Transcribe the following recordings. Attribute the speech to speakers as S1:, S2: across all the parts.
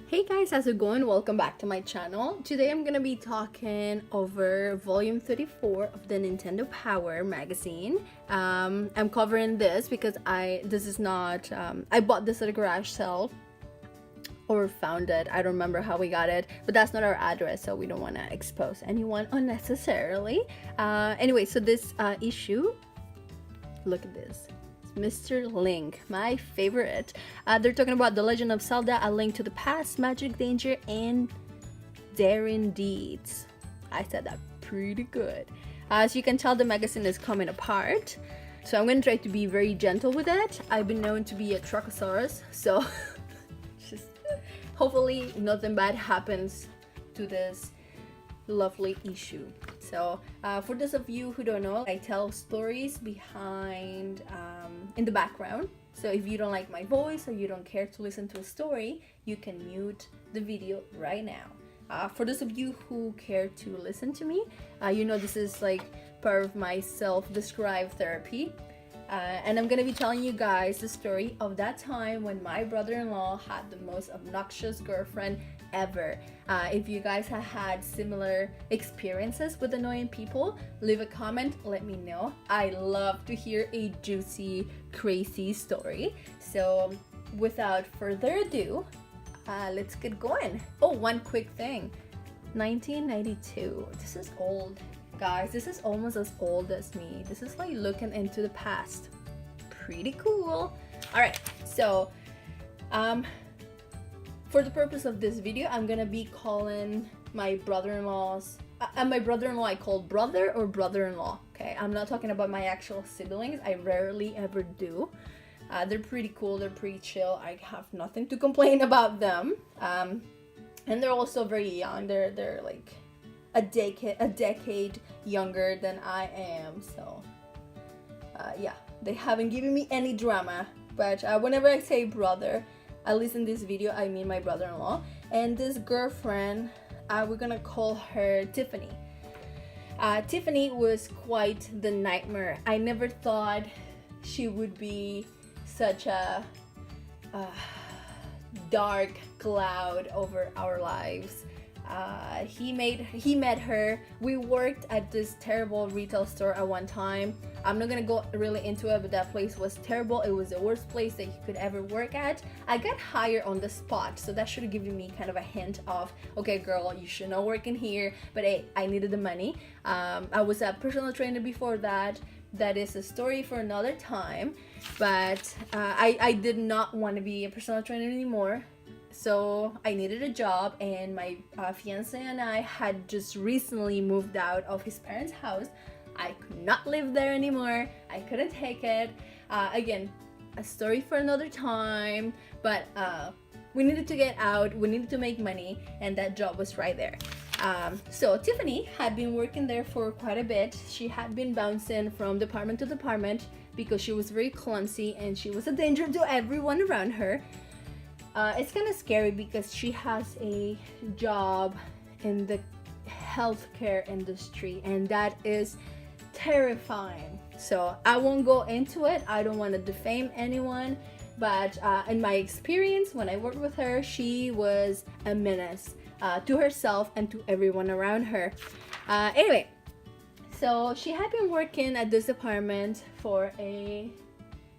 S1: Hey guys, how's it going? Welcome back to my channel. Today I'm gonna be talking over volume 34 of the Nintendo Power magazine. I'm covering this because this is not I bought this at a garage sale or found it. I don't remember how we got it, but that's not our address, so we don't want to expose anyone unnecessarily. Anyway, so this issue, look at this. Mr. Link, my favorite. They're talking about The Legend of Zelda: A Link to the Past, Magic, Danger, and Daring Deeds. I said that pretty good. As you can tell, the magazine is coming apart, so I'm gonna try to be very gentle with it. I've been known to be a Truckosaurus, so just hopefully nothing bad happens to this lovely issue. So for those of you who don't know, I tell stories behind in the background. So if you don't like my voice or you don't care to listen to a story, you can mute the video right now. For those of you who care to listen to me, you know this is like part of my self-described therapy. And I'm gonna be telling you guys the story of that time when my brother-in-law had the most obnoxious girlfriend ever. If you guys have had similar experiences with annoying people, leave a comment, let me know. I love to hear a juicy, crazy story. So without further ado, let's get going. Oh, one quick thing. 1992. This is old. Guys, this is almost as old as me. This is like looking into the past. Pretty cool. Alright, so for the purpose of this video, I'm gonna be calling my brother-in-law's my brother-in-law I call brother or brother-in-law. Okay, I'm not talking about my actual siblings. I rarely ever do. They're pretty cool, they're pretty chill. I have nothing to complain about them. And they're also very young. They're like a decade younger than I am, so yeah, they haven't given me any drama. But whenever I say brother, at least in this video, I mean my brother-in-law. And this girlfriend, we're gonna call her Tiffany. Tiffany was quite the nightmare. I never thought she would be such a dark cloud over our lives. He met her. We worked at this terrible retail store at one time. I'm not gonna go really into it, but that place was terrible. It was the worst place that you could ever work at. I got hired on the spot, so that should have given me kind of a hint of, okay girl, you should not work in here, but hey, I needed the money. I was a personal trainer before that. That is a story for another time, but I did not want to be a personal trainer anymore. So I needed a job, and my fiance and I had just recently moved out of his parents' house. I could not live there anymore. I couldn't take it. Again, a story for another time, but we needed to get out, we needed to make money, and that job was right there. So Tiffany had been working there for quite a bit. She had been bouncing from department to department because she was very clumsy and she was a danger to everyone around her. It's kind of scary because she has a job in the healthcare industry, and that is terrifying. So I won't go into it. I don't want to defame anyone, but in my experience when I worked with her, she was a menace to herself and to everyone around her. Anyway, so she had been working at this department for a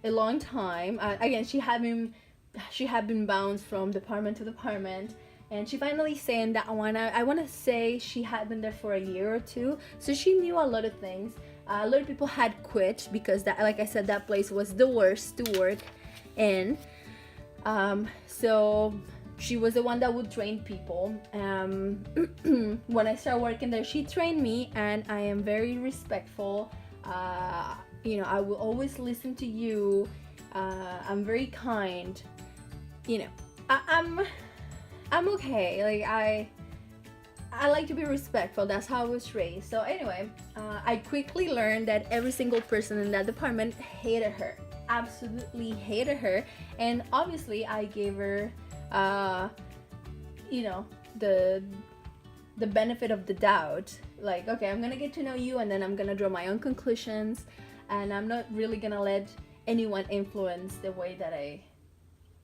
S1: long time. Again, she had been bounced from department to department, and she finally saying that one. I want to say she had been there for a year or two, so she knew a lot of things. A lot of people had quit because that, like I said, that place was the worst to work in. So she was the one that would train people. When I started working there, she trained me, and I am very respectful. You know, I will always listen to you. I'm very kind. You know, I'm okay. Like I like to be respectful. That's how I was raised. So anyway, I quickly learned that every single person in that department hated her, absolutely hated her, and obviously I gave her, you know, the benefit of the doubt. Like, okay, I'm gonna get to know you, and then I'm gonna draw my own conclusions, and I'm not really gonna let anyone influence the way that I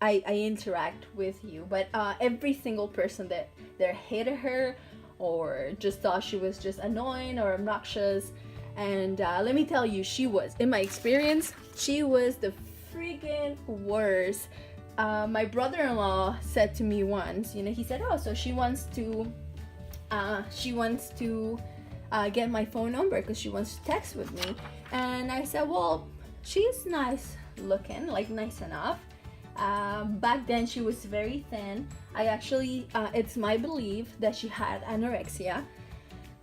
S1: I interact with you, but every single person that hated her or just thought she was just annoying or obnoxious. And let me tell you, she was, in my experience, she was the freaking worst. My brother-in-law said to me once, he said, oh, so she wants to get my phone number because she wants to text with me. And I said, well, she's nice looking, like nice enough. Back then she was very thin. I actually, it's my belief that she had anorexia.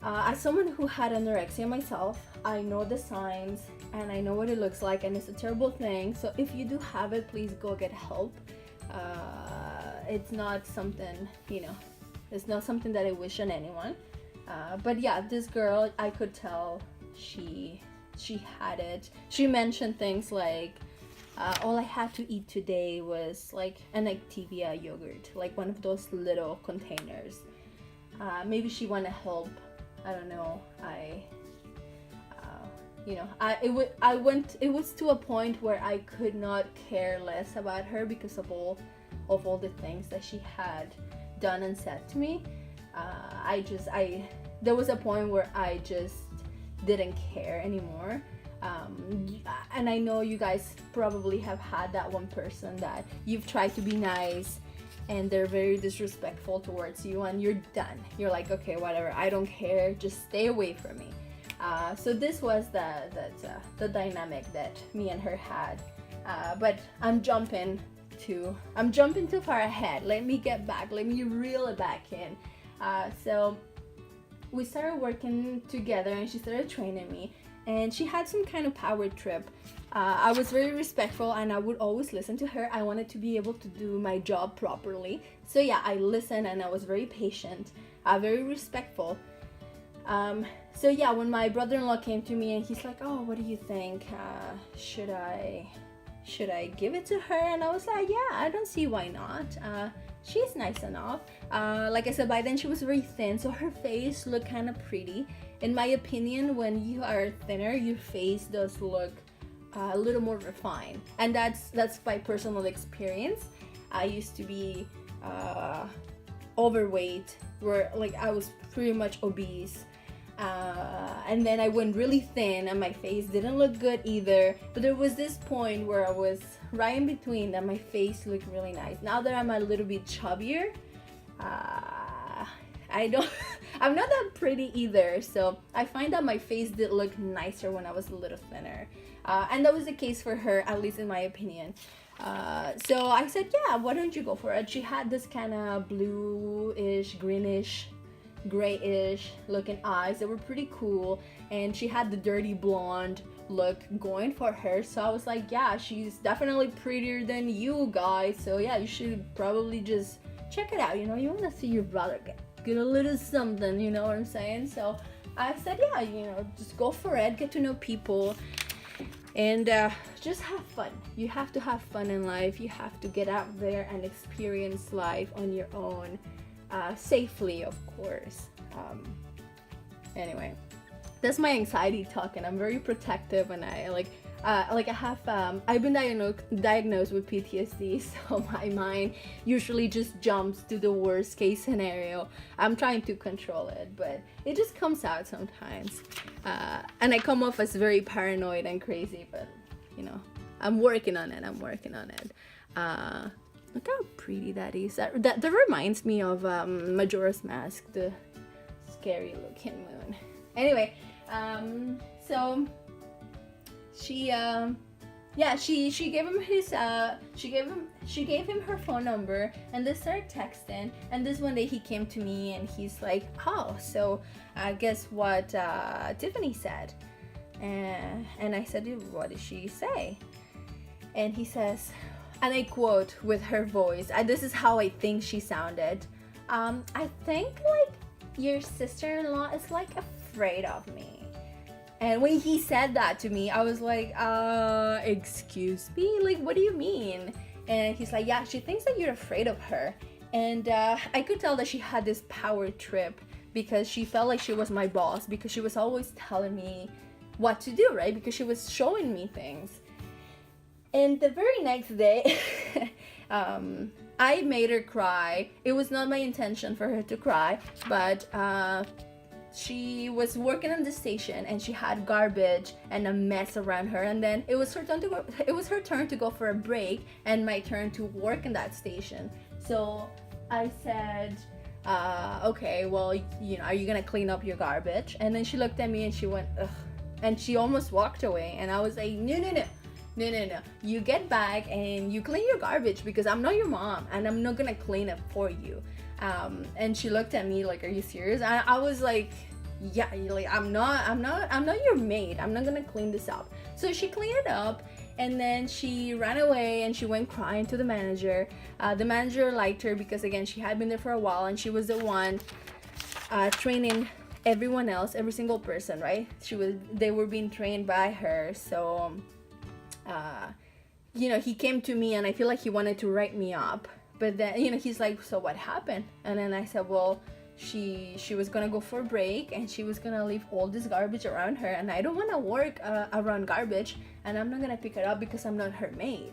S1: As someone who had anorexia myself, I know the signs and I know what it looks like, and it's a terrible thing. So if you do have it, please go get help. It's not something, it's not something that I wish on anyone. But yeah, this girl, I could tell she had it. She mentioned things like, all I had to eat today was like an Activia yogurt, like one of those little containers. Maybe she wanted help. I don't know. It was to a point where I could not care less about her because of all the things that she had done and said to me. There was a point where I just didn't care anymore. And I know you guys probably have had that one person that you've tried to be nice and they're very disrespectful towards you and you're done. You're like, okay, whatever, I don't care, just stay away from me. So this was the dynamic that me and her had. But I'm jumping too far ahead. Let me get back, let me reel it back in. So we started working together and she started training me. And she had some kind of power trip. I was very respectful and I would always listen to her. I wanted to be able to do my job properly. So yeah, I listened and I was very patient, very respectful. So yeah, when my brother-in-law came to me and he's like, oh, what do you think? Should I give it to her? And I was like, yeah, I don't see why not. She's nice enough. Like I said, by then she was very thin, so her face looked kind of pretty. In my opinion, when you are thinner, your face does look a little more refined, and that's by personal experience. I used to be overweight, where like I was pretty much obese, and then I went really thin, and my face didn't look good either. But there was this point where I was right in between, that my face looked really nice. Now that I'm a little bit chubbier, I'm not that pretty either, so I find that my face did look nicer when I was a little thinner. And that was the case for her, at least in my opinion. So I said, yeah, why don't you go for it? She had this kind of bluish, greenish, grayish looking eyes that were pretty cool, and she had the dirty blonde look going for her. So I was like, yeah, she's definitely prettier than you guys, so yeah, you should probably just check it out. You want to see your brother get a little something, you know what I'm saying? So I said, yeah, just go for it, get to know people, and just have fun. You have to have fun in life. You have to get out there and experience life on your own, safely, of course. Anyway, that's my anxiety talking. I'm very protective, and I've been diagnosed with PTSD, so my mind usually just jumps to the worst case scenario. I'm trying to control it, but it just comes out sometimes. And I come off as very paranoid and crazy, but I'm working on it. Look how pretty that is. That reminds me of Majora's Mask, the scary looking moon. Anyway, so she gave him she gave him her phone number, and they started texting. And this one day he came to me and he's like, oh, so guess what Tiffany said? And I said, what did she say? And he says, and I quote with her voice, this is how I think she sounded, I think like your sister-in-law is like afraid of me. And when he said that to me, I was like, excuse me? Like, what do you mean? And he's like, yeah, she thinks that you're afraid of her. And I could tell that she had this power trip because she felt like she was my boss, because she was always telling me what to do, right? Because she was showing me things. And the very next day, I made her cry. It was not my intention for her to cry, but she was working on the station and she had garbage and a mess around her, and then it was her turn to go for a break and my turn to work in that station. So I said, okay, well, are you gonna clean up your garbage? And then she looked at me and she went, ugh, and she almost walked away. And I was like, no, you get back and you clean your garbage, because I'm not your mom and I'm not gonna clean it for you. And she looked at me like, are you serious? And I was like, yeah, like I'm not your maid. I'm not gonna clean this up. So she cleaned it up, and then she ran away and she went crying to the manager. The manager liked her because, again, she had been there for a while and she was the one training everyone else, every single person, right? They were being trained by her. So he came to me and I feel like he wanted to write me up, but then he's like, so what happened? And then I said, well, she was gonna go for a break and she was gonna leave all this garbage around her, and I don't want to work around garbage, and I'm not gonna pick it up because I'm not her maid.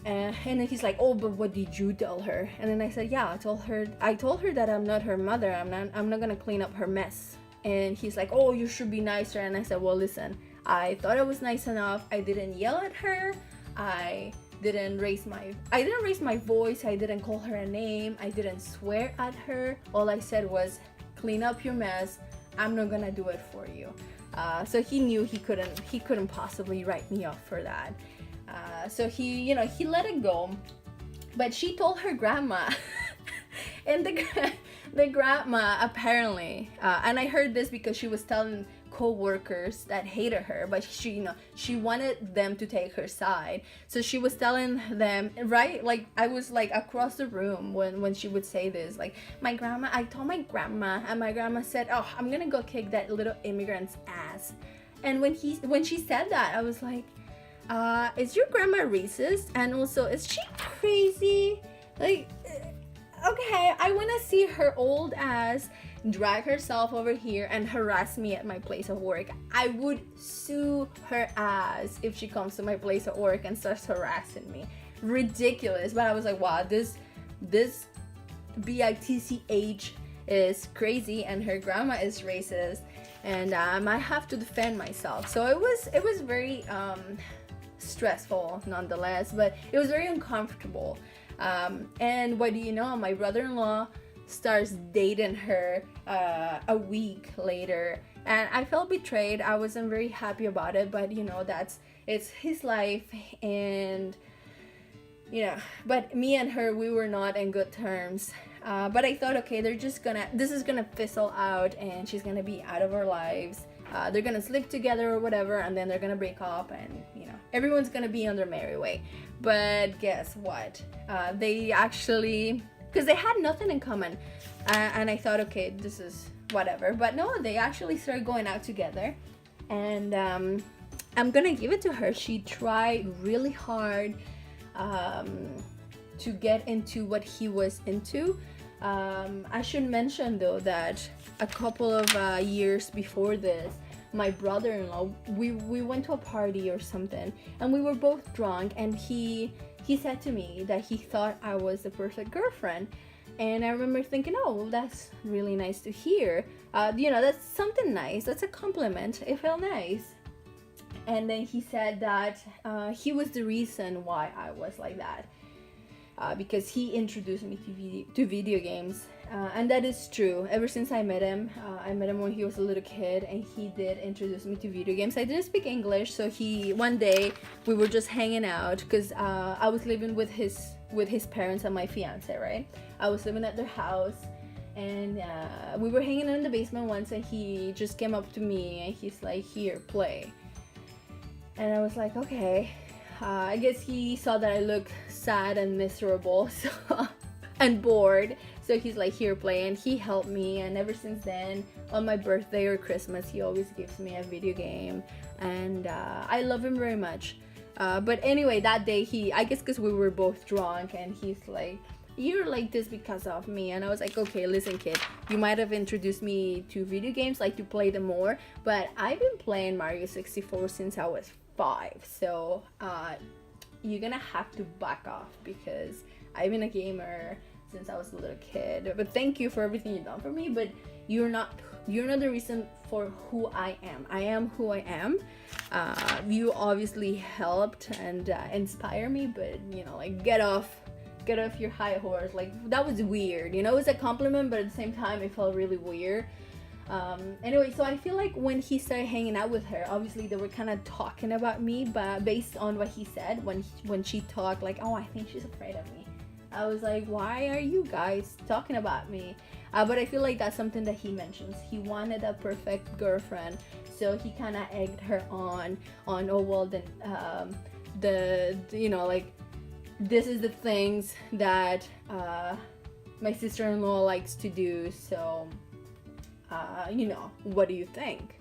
S1: And then he's like, oh, but what did you tell her? And then I said, yeah, I told her that I'm not her mother. I'm not gonna clean up her mess. And he's like, oh, you should be nicer. And I said, well, listen, I thought I was nice enough. I didn't yell at her. I didn't raise my voice. I didn't call her a name. I didn't swear at her. All I said was, clean up your mess. I'm not gonna do it for you. So he knew he couldn't possibly write me off for that. So he let it go. But she told her grandma, and the grandma apparently, and I heard this because she was telling co-workers that hated her, but she wanted them to take her side. So she was telling them, right, like I was like across the room when she would say this, like, I told my grandma, and my grandma said, oh, I'm gonna go kick that little immigrant's ass. And when she said that, I was like, is your grandma racist? And also, is she crazy? Like, okay, I want to see her old ass drag herself over here and harass me at my place of work. I would sue her ass if she comes to my place of work and starts harassing me. Ridiculous. But I was like, wow, this bitch is crazy, and her grandma is racist, and I have to defend myself. So it was very stressful nonetheless, but it was very uncomfortable. And what do you know, my brother-in-law starts dating her a week later, and I felt betrayed. I wasn't very happy about it, but it's his life, and but me and her, we were not in good terms. But I thought, okay, this is gonna fizzle out and she's gonna be out of our lives. They're gonna sleep together or whatever, and then they're gonna break up, and everyone's gonna be on their merry way. But guess what? They actually, because they had nothing in common, and I thought, okay, this is whatever. But no, they actually started going out together, and I'm gonna give it to her. She tried really hard to get into what he was into. I should mention though that a couple of years before this, my brother-in-law, we went to a party or something, and we were both drunk, and he said to me that he thought I was the perfect girlfriend. And I remember thinking, oh, well, that's really nice to hear. That's something nice. That's a compliment. It felt nice. And then he said that he was the reason why I was like that. Because he introduced me to video games, and that is true. Ever since I met him when he was a little kid, and he did introduce me to video games. I didn't speak English, so one day we were just hanging out, because I was living with his parents and my fiance, right? I was living at their house, and we were hanging out in the basement once, and he just came up to me and he's like, here, play. And I was like, okay. I guess he saw that I look sad and miserable, and bored. So he's like, here, play. And he helped me. And ever since then, on my birthday or Christmas, he always gives me a video game. And I love him very much. But anyway, that day, I guess because we were both drunk, and he's like, you're like this because of me. And I was like, okay, listen, kid, you might have introduced me to video games, like to play them more. But I've been playing Mario 64 since I was 5. So you're gonna have to back off, because I've been a gamer since I was a little kid. But thank you for everything you've done for me, but you're not the reason for who I am. I am who I am. You obviously helped and inspire me, but you know, like, get off your high horse. Like, that was weird, you know. It was a compliment, but at the same time it felt really weird. Anyway, so I feel like when he started hanging out with her, obviously they were kind of talking about me, but based on what he said, when she talked like, oh, I think she's afraid of me, I was like, why are you guys talking about me? But I feel like that's something that he mentions. He wanted a perfect girlfriend, so he kind of egged her on, oh well, then the you know, like, this is the things that my sister-in-law likes to do, so you know, what do you think?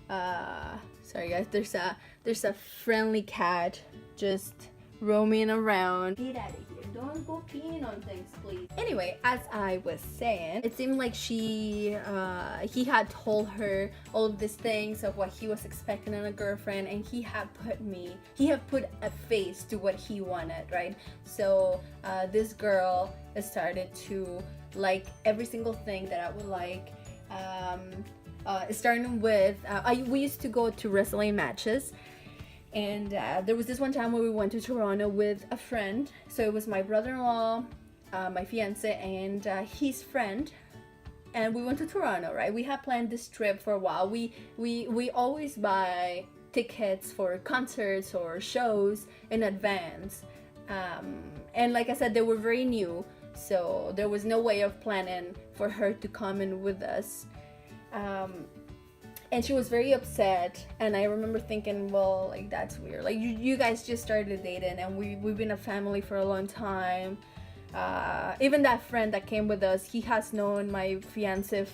S1: Sorry guys, there's a friendly cat just roaming around. Get out of here. Don't go peeing on things, please. Anyway, as I was saying, it seemed like he had told her all of these things of what he was expecting in a girlfriend, and he had put a face to what he wanted, right? So this girl started to like every single thing that I would like. Starting with we used to go to wrestling matches, and there was this one time where we went to Toronto with a friend. So it was my brother-in-law, my fiance, and his friend, and we went to Toronto, right? We had planned this trip for a while. We always buy tickets for concerts or shows in advance, and like I said, they were very new, so there was no way of planning for her to come in with us. And she was very upset, and I remember thinking, well, like, that's weird. Like, you guys just started dating, and we've been a family for a long time. Even that friend that came with us, he has known my fiance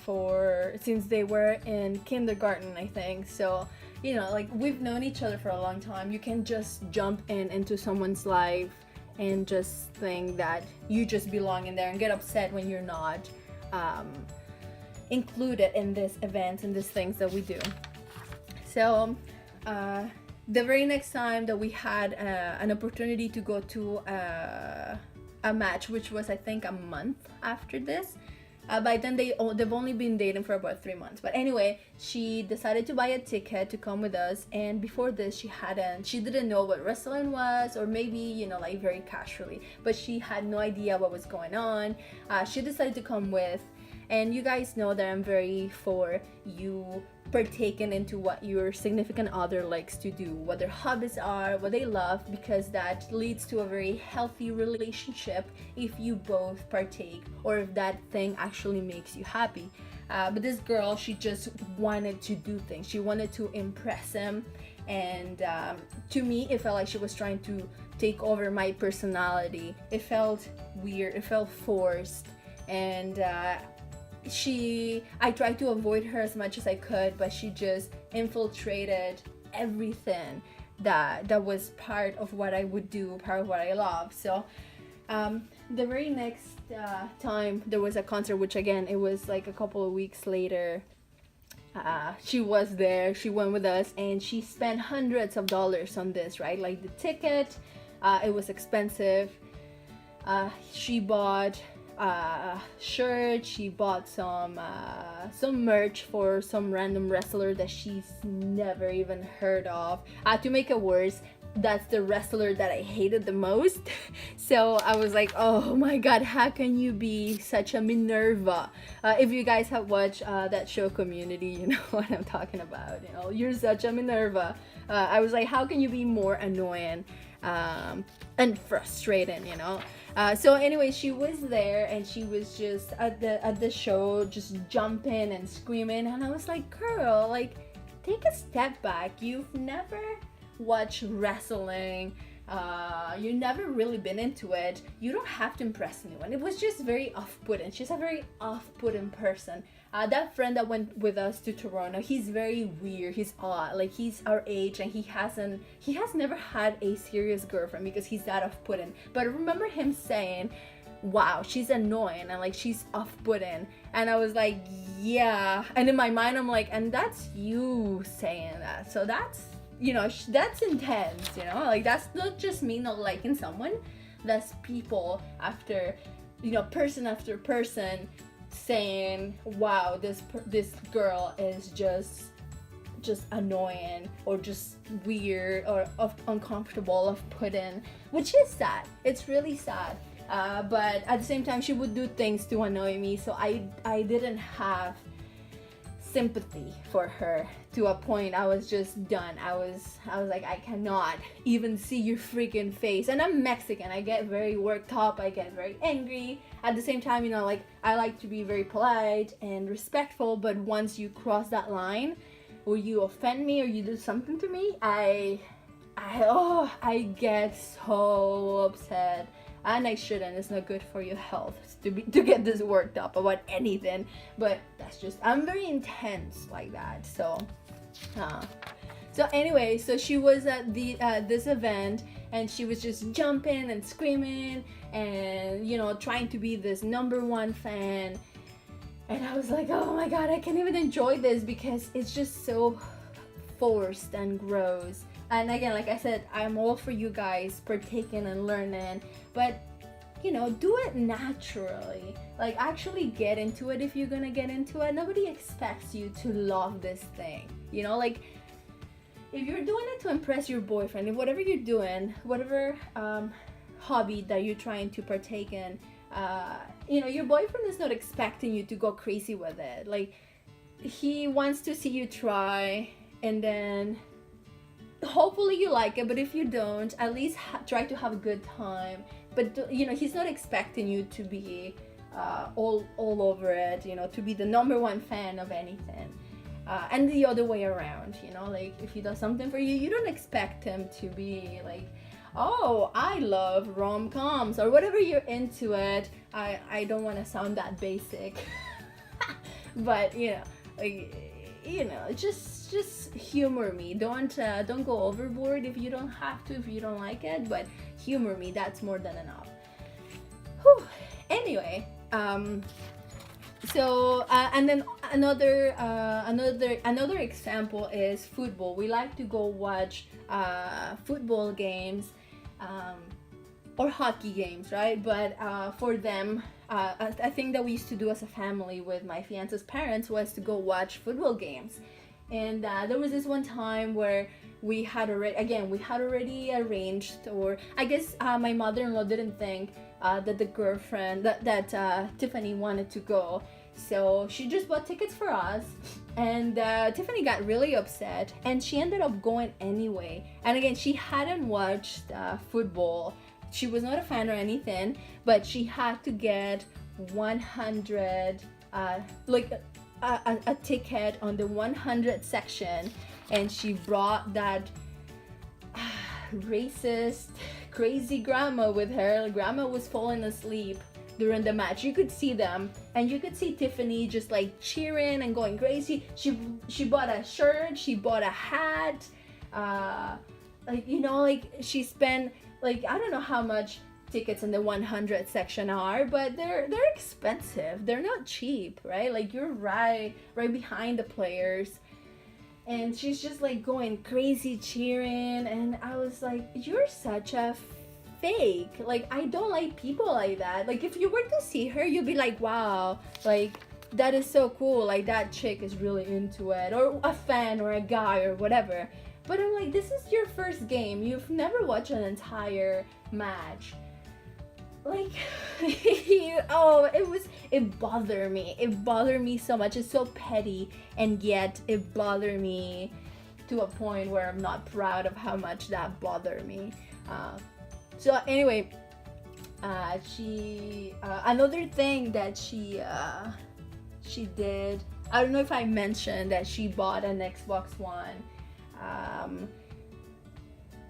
S1: since they were in kindergarten, I think. So, you know, like, we've known each other for a long time. You can just jump into someone's life and just think that you just belong in there and get upset when you're not included in these events and these things that we do. So the very next time that we had an opportunity to go to a match, which was, I think, a month after this. By then they've only been dating for about 3 months. But anyway, she decided to buy a ticket to come with us, and before this she didn't know what wrestling was, or maybe, you know, like, very casually, but she had no idea what was going on. She decided to come with, and you guys know that I'm very for you partaking into what your significant other likes to do, what their hobbies are, what they love, because that leads to a very healthy relationship if you both partake, or if that thing actually makes you happy. But this girl, she just wanted to do things. She wanted to impress him, and to me, it felt like she was trying to take over my personality. It felt weird, it felt forced, and I tried to avoid her as much as I could, but she just infiltrated everything that was part of what I would do, part of what I love. So the very next time there was a concert, which again, it was like a couple of weeks later, she was there, she went with us, and she spent hundreds of dollars on this, right? Like the ticket, it was expensive. She bought shirt, she bought some merch for some random wrestler that she's never even heard of. To make it worse, that's the wrestler that I hated the most. So I was like, oh my god, how can you be such a Minerva? If you guys have watched that show Community, you know what I'm talking about. You know, you're such a Minerva. I was like, how can you be more annoying and frustrating, you know? So anyway, she was there, and she was just at the show, just jumping and screaming, and I was like, girl, like, take a step back. You've never watched wrestling, you've never really been into it. You don't have to impress anyone. It was just very off-putting. She's a very off-putting person. That friend that went with us to Toronto, he's very weird, he's odd, like, he's our age, and he has never had a serious girlfriend because he's that off-putting. But I remember him saying, wow, she's annoying, and like, she's off-putting, and I was like, yeah. And in my mind, I'm like, and that's you saying that, so that's that's intense, like that's not just me not liking someone, that's people after, person after person saying, wow, this girl is just annoying or just weird or uncomfortable of put in, which is sad. It's really sad. But at the same time, she would do things to annoy me, so I didn't have sympathy for her. To a point, I was just done. I was like, I cannot even see your freaking face. And I'm Mexican. I get very worked up. I get very angry. At the same time, like, I like to be very polite and respectful. But once you cross that line, or you offend me, or you do something to me, I get so upset. And I shouldn't. It's not good for your health to get this worked up about anything. But that's just, I'm very intense like that. So anyway, so she was at this event, and she was just jumping and screaming and trying to be this #1 fan. And I was like, oh my god, I can't even enjoy this because it's just so forced and gross. And again, like I said, I'm all for you guys partaking and learning, but do it naturally. Like, actually get into it if you're gonna get into it. Nobody expects you to love this thing. Like, if you're doing it to impress your boyfriend, if whatever you're doing, whatever hobby that you're trying to partake in, your boyfriend is not expecting you to go crazy with it. Like, he wants to see you try, and then hopefully you like it, but if you don't, at least try to have a good time. But he's not expecting you to be all over it, to be the #1 fan of anything. And the other way around, like, if he does something for you, you don't expect him to be like, oh, I love rom-coms or whatever you're into it. I don't want to sound that basic, but just humor me. Don't go overboard if you don't have to, if you don't like it, but humor me. That's more than enough. Whew. Anyway, so and then another example is football. We like to go watch football games or hockey games, right? But for them, a thing that we used to do as a family with my fiance's parents was to go watch football games. And there was this one time where we had already arranged, or I guess my mother-in-law didn't think that the girlfriend that Tiffany wanted to go, so she just bought tickets for us. And Tiffany got really upset, and she ended up going anyway. And again, she hadn't watched football. She was not a fan or anything, but she had to get 100 a ticket on the 100 section, and she brought that racist, crazy grandma with her. Grandma was falling asleep during the match. You could see them, and you could see Tiffany just like cheering and going crazy. She bought a shirt, she bought a hat, she spent like, I don't know how much tickets in the 100 section are, but they're expensive. They're not cheap, right? Like, you're right behind the players, and she's just like going crazy cheering, and I was like, you're such a fake. Like, I don't like people like that. Like, if you were to see her, you'd be like, wow, like, that is so cool. Like, that chick is really into it, or a fan, or a guy, or whatever. But I'm like, this is your first game. You've never watched an entire match. Like, it bothered me. It bothered me so much. It's so petty, and yet it bothered me to a point where I'm not proud of how much that bothered me. So anyway, another thing that she did, I don't know if I mentioned that she bought an Xbox One.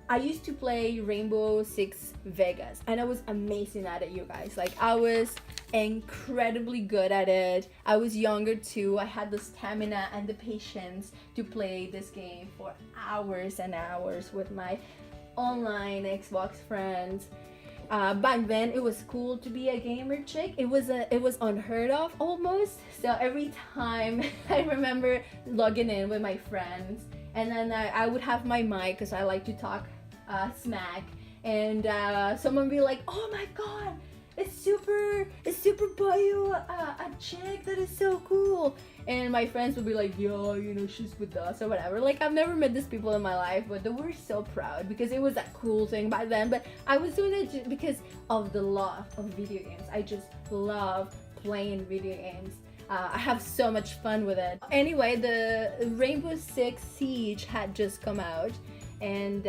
S1: I used to play Rainbow Six Vegas, and I was amazing at it, you guys. Like, I was incredibly good at it. I was younger too. I had the stamina and the patience to play this game for hours and hours with my online Xbox friends. Back then, it was cool to be a gamer chick. It was unheard of almost. So every time I remember logging in with my friends and then I would have my mic because I like to talk smack, and someone would be like, oh my god, it's super Bayo, a chick that is so cool. And my friends would be like, yeah, you know, she's with us or whatever. Like, I've never met these people in my life, but they were so proud because it was a cool thing back then. But I was doing it just because of the love of video games. I just love playing video games. I have so much fun with it. Anyway, the Rainbow Six Siege had just come out, and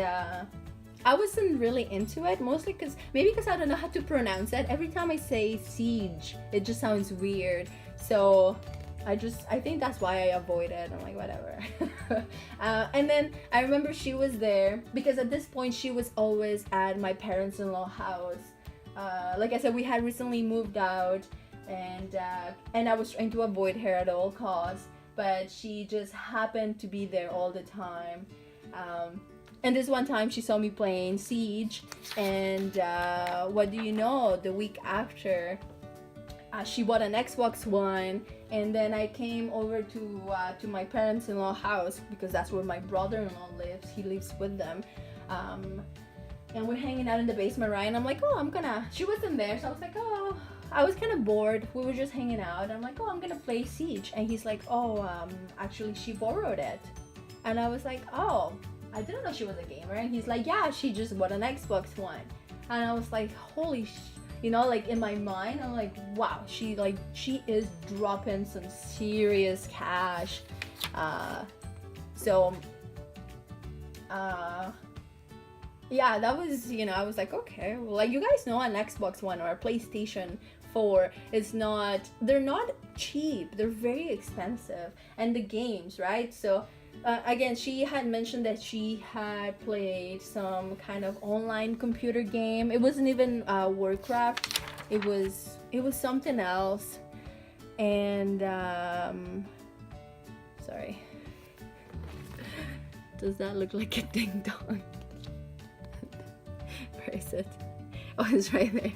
S1: I wasn't really into it, mostly because I don't know how to pronounce it. Every time I say siege, it just sounds weird. So I think that's why I avoid it. I'm like, whatever. And then I remember she was there because at this point she was always at my parents-in-law house. Like I said, we had recently moved out, and I was trying to avoid her at all costs, but she just happened to be there all the time. And this one time she saw me playing Siege, and what do you know, the week after she bought an Xbox One, and then I came over to my parents-in-law house because that's where my brother-in-law lives. He lives with them, and we're hanging out in the basement, right? And I'm like, she wasn't there, so I was like, I was kind of bored. We were just hanging out. I'm like, I'm gonna play Siege, and he's like, actually she borrowed it, and I was like, I didn't know she was a gamer. And he's like, yeah, she just bought an Xbox One. And I was like, holy you know, like in my mind, I'm like, wow, she is dropping some serious cash. Yeah, that was, you know, I was like, okay, well, like, you guys know an Xbox One or a PlayStation 4 they're not cheap, they're very expensive. And the games, right? So again, she had mentioned that she had played some kind of online computer game. It wasn't even Warcraft. It was something else. And sorry. Does that look like a ding dong? Where is it? Oh, it's right there.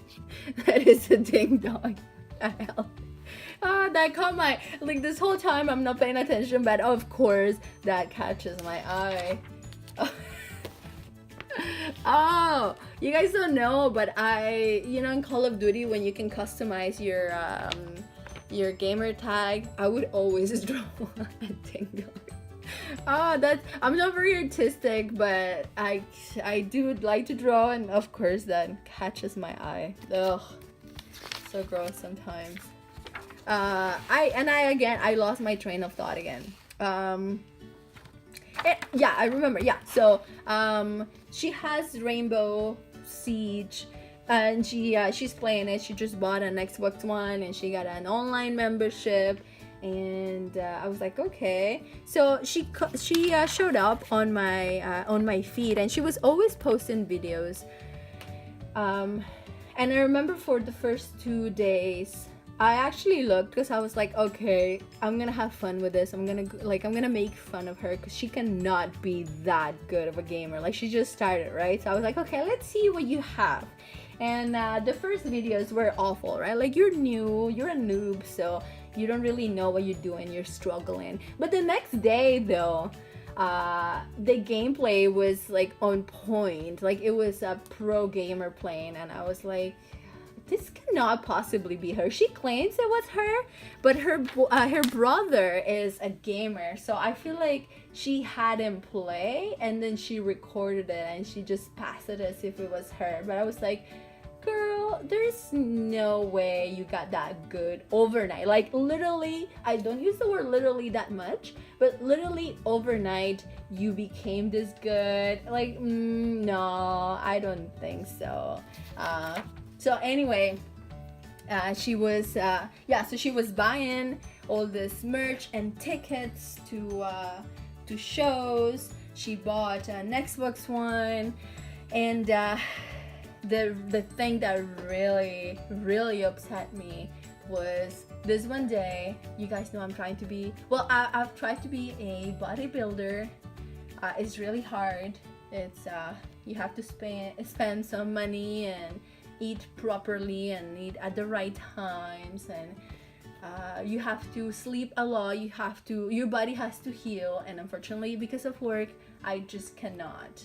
S1: That is a ding dong. Hell. That caught my, like, this whole time I'm not paying attention, but of course that catches my eye. Oh, you guys don't know, but you know, in Call of Duty, when you can customize your gamer tag, I would always draw a ding dong. I'm not very artistic, but I do like to draw, and of course that catches my eye. Ugh, so gross sometimes. I lost my train of thought again. Yeah, I remember. Yeah, so she has Rainbow Siege, and she's playing it. She just bought an Xbox One, and she got an online membership. And I was like, okay. So she showed up on my feed, and she was always posting videos. And I remember for the first 2 days, I actually looked because I was like, okay, I'm gonna have fun with this. I'm gonna make fun of her because she cannot be that good of a gamer. Like, she just started, right? So I was like, okay, let's see what you have. And the first videos were awful, right? Like, you're new, you're a noob, so you don't really know what you're doing, you're struggling. But the next day, though, the gameplay was like on point. Like, it was a pro gamer playing, and I was like, this cannot possibly be her. She claims it was her, but her brother is a gamer, so I feel like she had him play and then she recorded it and she just passed it as if it was her. But I was like, girl, there's no way you got that good overnight. Like, literally, I don't use the word literally that much, but literally overnight you became this good. Like, no, I don't think so. So anyway, she was so she was buying all this merch and tickets to shows. She bought an Xbox One, and the thing that really upset me was this one day. You guys know I'm trying to be, I've tried to be a bodybuilder. It's really hard. It's you have to spend some money and eat properly and eat at the right times, and You have to sleep a lot. Your body has to heal. And unfortunately, because of work, I just cannot.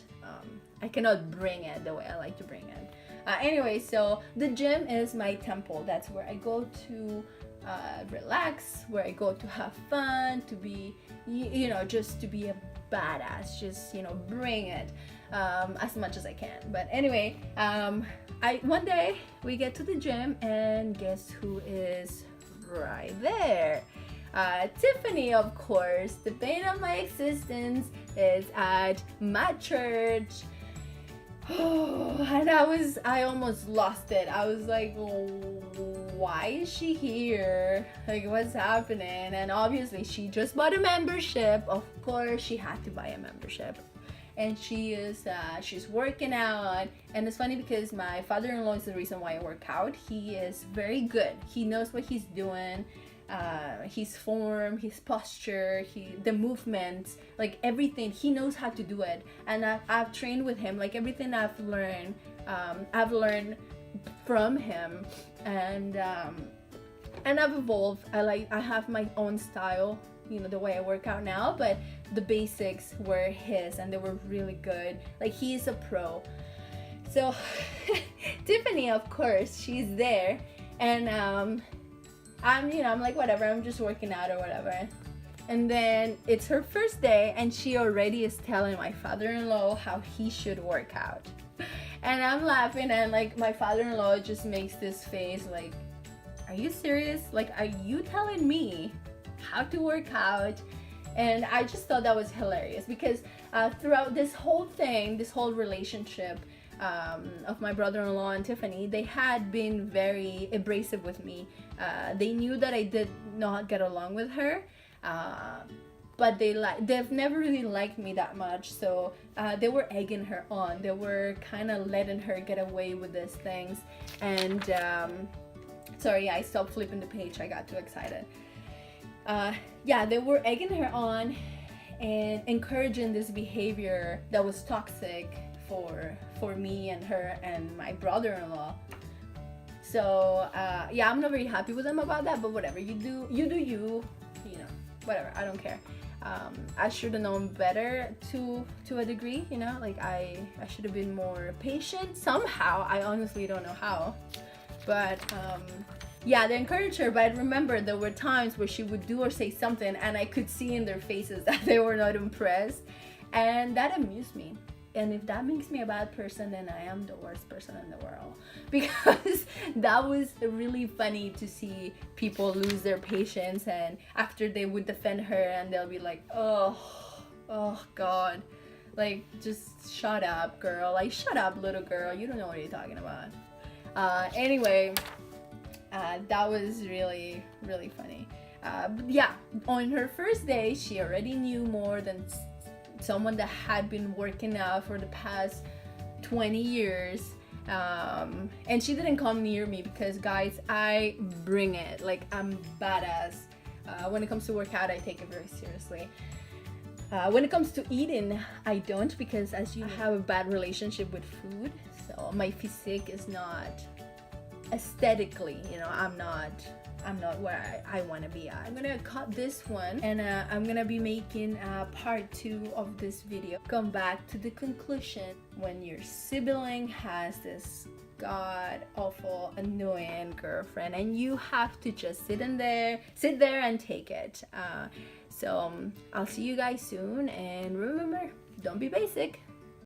S1: I cannot bring it the way I like to bring it. Anyway, so the gym is my temple. That's where I go to relax, where I go to have fun, to be, just to be a badass. Just, bring it as much as I can. But anyway, one day we get to the gym, and guess who is right there? Tiffany, of course. The bane of my existence is at my church. And I almost lost it. I was like, why is she here? Like, what's happening? And obviously she just bought a membership. Of course she had to buy a membership. And she's working out. And it's funny because my father-in-law is the reason why I work out. He is very good. He knows what he's doing. His form, his posture, the movements, like everything, he knows how to do it. And I've trained with him. Like everything I've learned from him, and I've evolved. I have my own style, the way I work out now, but the basics were his, and they were really good. Like, he's a pro. So Tiffany, of course, she's there, and I'm like, whatever, I'm just working out or whatever. And then it's her first day, and she already is telling my father-in-law how he should work out. And I'm laughing, and like my father-in-law just makes this face like, are you serious? Like, are you telling me how to work out? And I just thought that was hilarious, because throughout this whole relationship of my brother-in-law and Tiffany, they had been very abrasive with me. They knew that I did not get along with her, but they've never really liked me that much. So they were egging her on. They were kind of letting her get away with these things. And sorry, I stopped flipping the page. I got too excited. They were egging her on and encouraging this behavior that was toxic for me and her and my brother-in-law. So I'm not very happy with them about that, but whatever. You do you, whatever, I don't care. I should have known better to a degree, like I should have been more patient somehow. I honestly don't know how, but they encouraged her. But I remember there were times where she would do or say something, and I could see in their faces that they were not impressed, and that amused me. And if that makes me a bad person, then I am the worst person in the world. Because that was really funny to see people lose their patience, and after they would defend her, and they'll be like, oh God. Like, just shut up, girl. Like, shut up, little girl. You don't know what you're talking about. Anyway, that was really, really funny. On her first day, she already knew more than someone that had been working out for the past 20 years, and she didn't come near me because, guys, I bring it. Like, I'm badass. When it comes to workout, I take it very seriously. When it comes to eating, I don't, because as you have a bad relationship with food, so my physique is not aesthetically, I'm not where I want to be at. I'm gonna cut this one, and I'm gonna be making part 2 of this video. Come back to the conclusion when your sibling has this god awful annoying girlfriend, and you have to just sit there and take it. So I'll see you guys soon, and remember, don't be basic.